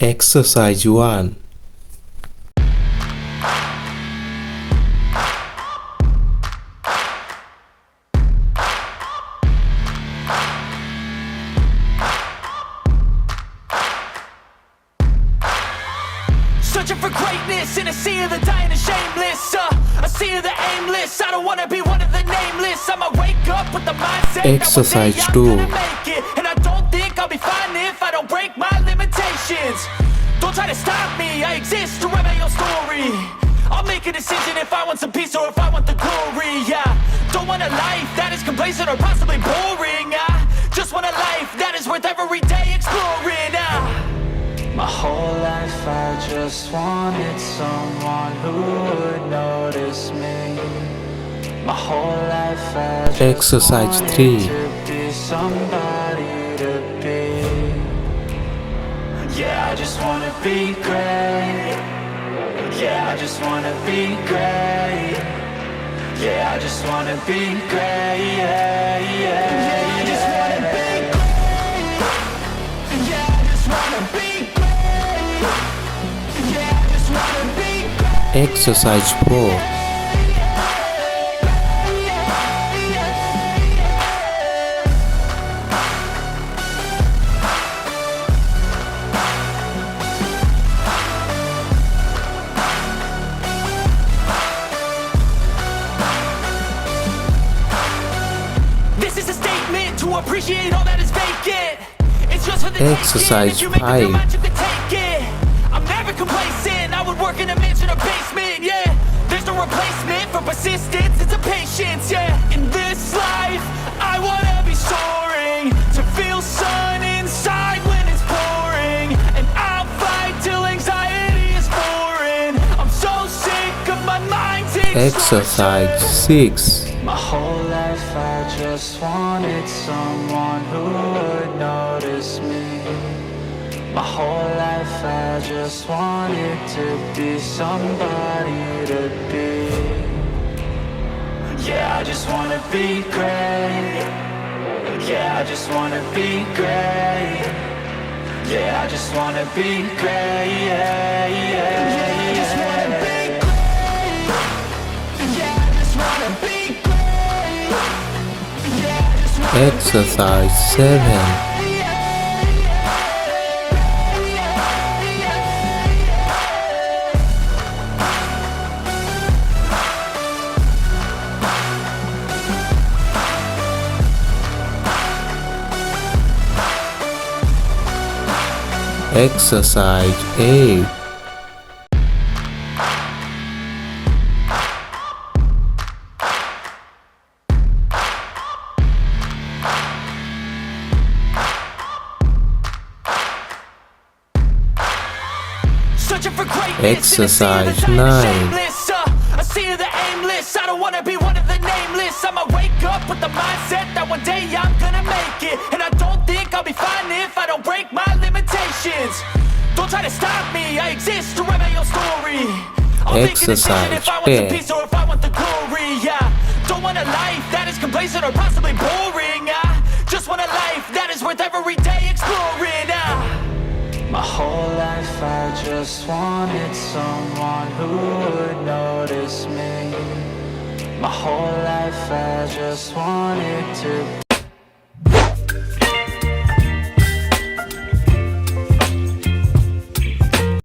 Exercise 1. Searching for greatness in a sea of the dying and shameless, a sea of the aimless. I don't wanna be one of the nameless. I'ma wake up with the mindset Exercise that one day 2. I'm gonna make it, and I don't think I'll be fine if I don't break my limitations. Don't try to stop me, I exist to write my own story. I'll make a decision if I want some peace or if I want the glory. Yeah, don't want a life that is complacent or possibly boring. I just want a life that is worth every day exploring. My whole life I just wanted someone who would notice me. My whole life I just Exercise wanted 3. to be somebody to be. Yeah, I just wanna be great. Yeah, I just wanna be great. Yeah, I just wanna be great. Yeah, yeah, I just wanna be great. Yeah, I just wanna be great. Yeah, I just wanna be great. Exercise 4. This is a statement to appreciate all that is vacant. It's just for the Exercise taking. If you make up your 5. mind, you can take it. I'm never complacent. I would work in a mansion or basement. Yeah, there's no replacement for persistence. It's a patience. Yeah, in this life, I wanna be soaring, to feel sun inside when it's pouring, and I'll fight till anxiety is foreign. I'm so sick of my mind's Exercise 6. My whole life I just wanted someone who would notice me. My whole life I just wanted to be somebody to be. Yeah, I just wanna be great. Yeah, I just wanna be great. Yeah, I just wanna be great. Yeah, yeah, yeah, I just wanna be great. Yeah, I just wanna be great. Yeah, I just wanna Exercise 7. Exercise 8. searching for greatness. Exercise in a sea of the dying and 9. shameless, a sea of the aimless. I don't wanna be one of the nameless. I'ma wake up with the mindset that one day I'm gonna make it, and I don't think I'll be fine if I don't break my limitations. Don't try to stop me, I exist to write my own story. I'll make a decision if I want the 10. peace or if I want the glory. Yeah, don't want a life that is complacent or possibly boring. I just want a life that is worth every day exploring. My whole life I just wanted someone who would notice me. My whole life I just wanted to